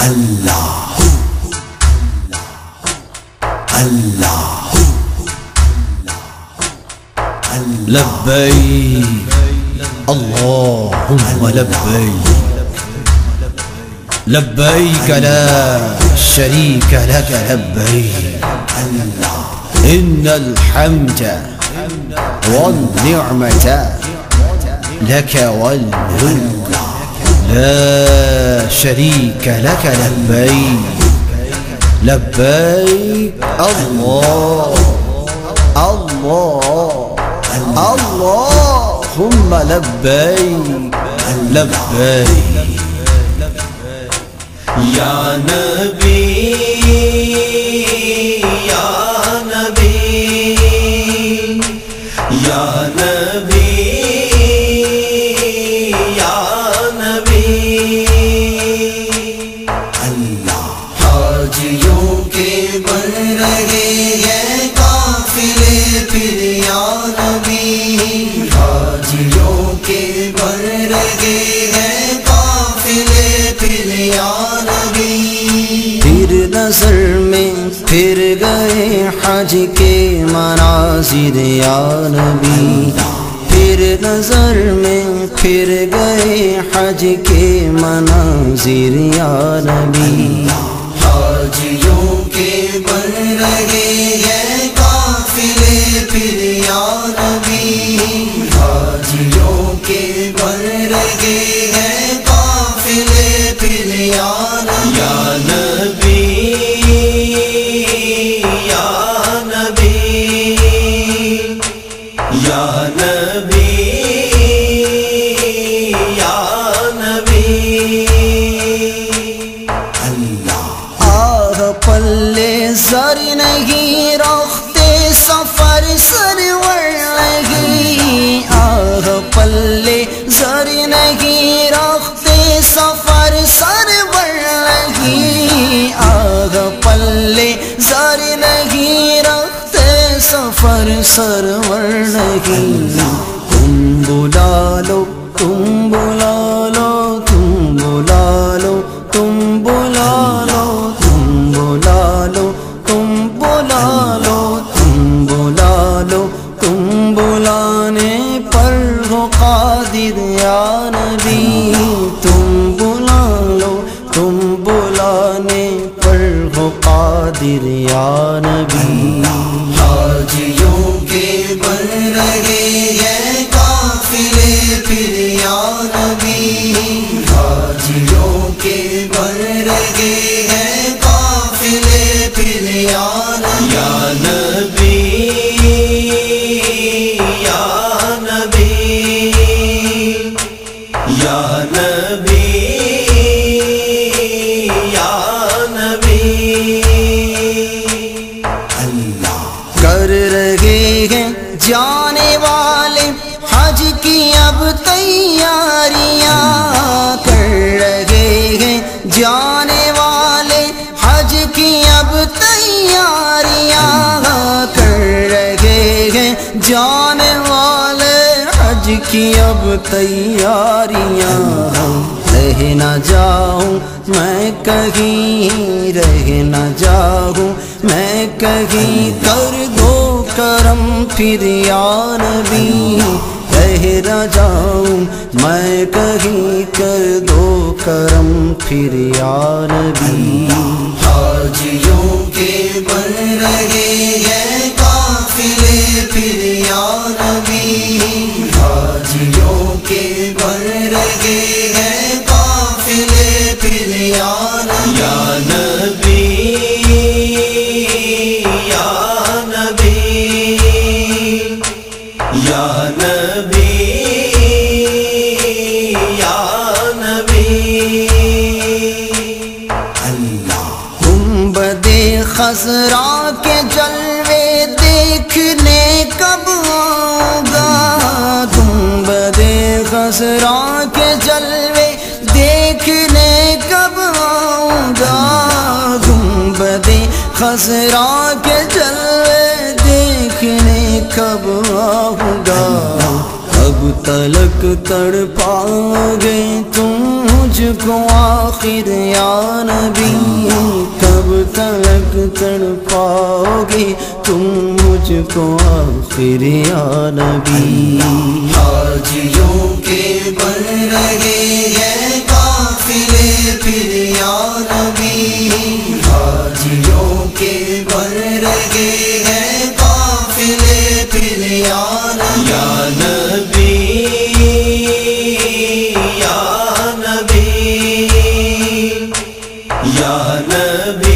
اللہ اللہ لبیک اللہم لبیک لبیک لا شریک لک لبیک ان الحمد والنعمة لك والملك لا شريك لك لبيك لبيك الله الله اللهم لبيك لبيك یا نبی یا نبی یا نبی یا نبی اللہ حاجیوں کے بن رہے ہیں قافلے پھر یا نبی حاجیوں کے بن رہے ہیں قافلے پھر یا نبی پھر نظر میں پھر گئے حج کے مناظر یا نبی پھر نظر میں پھر گئے حج کے مناظر یا نبی حاجیوں کے بن رہے ہیں قافلے پھر یا نبی حاجیوں کے بن رہے ہیں قافلے پھر یا نبی یا نبی یا نبی یا نبی اللہ آہ پلے زر نہیں رختے سفر سرور نہیں آہ پلے زر نہیں رختے سفر سرور نہیں آہ پلے زر نہیں رکھتے سفر سرور نہیں تم بلا لو تم بلا لو تم بلا لو تم بلا لو تم بلا لو تم بلا لو تم بلا لو تم بلانے پر ہو قادر یا نبی تم بلا لو تم بلانے پر ہو قادر یا نبی حاجیوں کے بن رہے ہیں قافلے پھر یا نبی حاجیوں کے بن رہے ہیں قافلے پھر یا نبی یا نبی یا نبی یا نبی اللہ کر رہے ہیں جانے والے حج کی اب تیاریاں کر رہے ہیں جانے والے حج کی اب تیاریاں کر رہے ہیں جانے والے حج کی اب تیاریاں رہ نہ جاؤں میں کہیں رہ نہ جاؤں میں کہیں کر دو کرم پھر یا نبی رہ نہ جاؤں میں کہیں کر دو کرم پھر یا نبی حاجیوں کے بن رہے ہیں قافلے پھر یا نبی حاجیوں کے بن رہے ہیں قافلے پھر یا نبی یا نبی یا نبی یا نبی اللہ گنبدِ خضرا کے جلوے دیکھنے کب آؤں گا گنبدِ خضرا کے جلوے دیکھنے کب آؤں گا گنبدِ خضرا کے جلوے دیکھنے کب آؤں گا اب تلک تڑپاؤ گے تم مجھ کو آخر یا نبی، کب تک تڑپاؤ گے تم مجھ کو آخر یا نبی۔ حاجیوں کے بن رہے ہیں قافلے پھر یا نبی، حاجیوں کے بن رہے ہیں قافلے پھر یا نبی، یا نبی، یا نبی،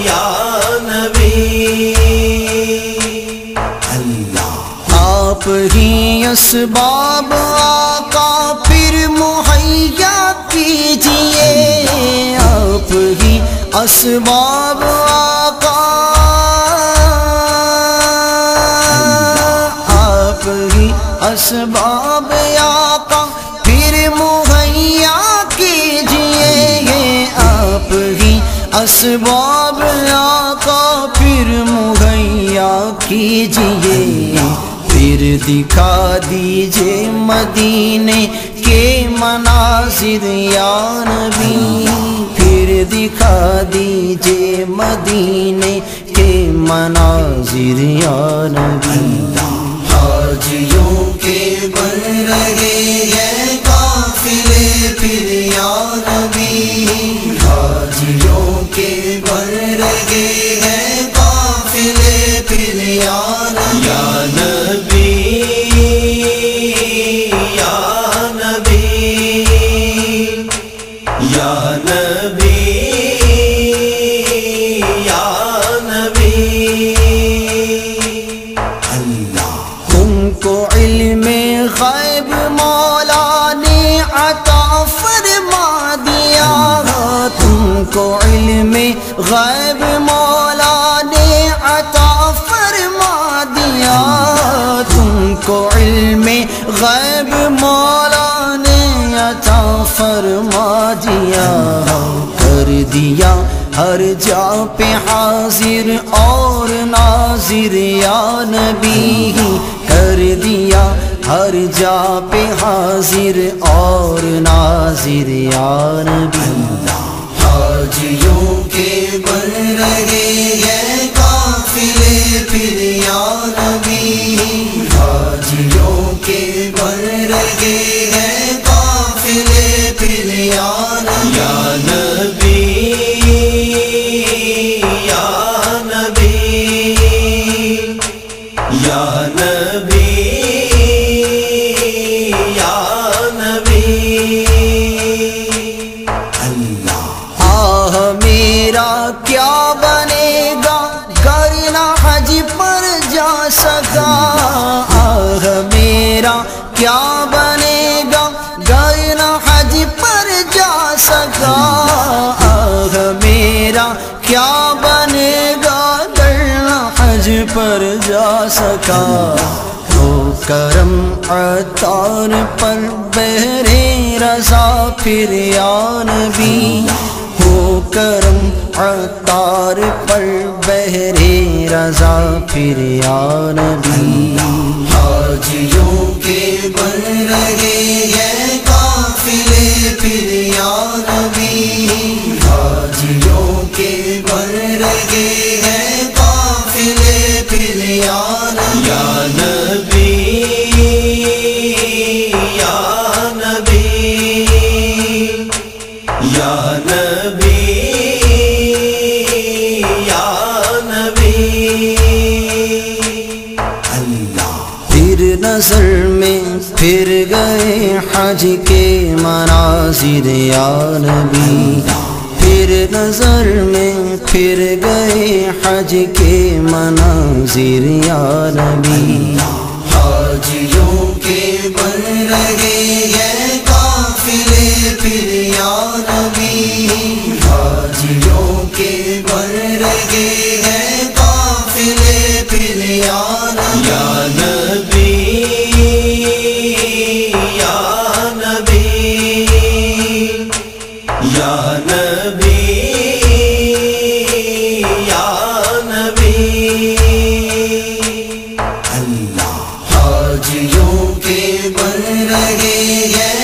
یا نبی، اللہ۔ آپ ہی اسباب آقا پھر مہیا کیجئے، آپ ہی اسباب آقا، آپ ہی اسباب آقا پھر مہیا کیجئے، آپ ہی اسباب آقا پھر مہیا کیجئے، پھر دکھا دیجئے مدینے کے مناظر یا نبی، پھر دکھا دیجئے مدینے کے مناظر یا نبی۔ حاجیوں کے بن رہے ہیں قافلے پھر یا نبی، حاجیوں کے بن رہے ہیں قافلے پھر یا نبی، یا نبی، یا نبی، یا نبی، اللہ۔ تم کو علم غیب مولا نے عطا فرما دیا، تم کو علم غیب مولا نے عطا فرما دیا، تم کو علم غیب مولا نے عطا فرما دیا، کر دیا ہر جا پہ حاضر اور ناظر یا نبی، کر دیا ہر جا پہ حاضر اور ناظر یا نبی۔ حاجیوں کے بن رہے ہیں قافلے پھر یا نبی، حاجیوں کے بن رہے ہیں قافلے پھر یا نبی، یا نبی، یا نبی، یا نبی، اللہ۔ آہ میرا کیا بنے گا گر نہ حج پر جا سکا، آہ میرا کیا بنے گا گر نہ حج پر جا سکا، آہ میرا کیا بنے گا گر نہ حج پر جا سکا، ہو کرم عطار پر بہرے رضا پھر یا نبی، ہو کرم عطار پر بہرے رضا پھر یا نبی۔ حاجیوں کے بن رہے ہیں قافلے پھر یا نبی، حاجیوں کے بن رہے ہیں قافلے پھر یا نبی، یا نبی، یا نبی، یا نبی، اللہ۔ پھر نظر میں پھر گئے حج کے مناظر یا نبی، پھر نظر میں پھر گئے حج کے مناظر یا نبی۔ حاجیوں کے بن رہے ہیں قافلے پھر یا نبی، حاجیوں کے بن رہے ہیں قافلے پھر یا نبی، یا نبی، یا نبی، یا نبی، اللہ۔ حاجیوں کے بن رہے ہیں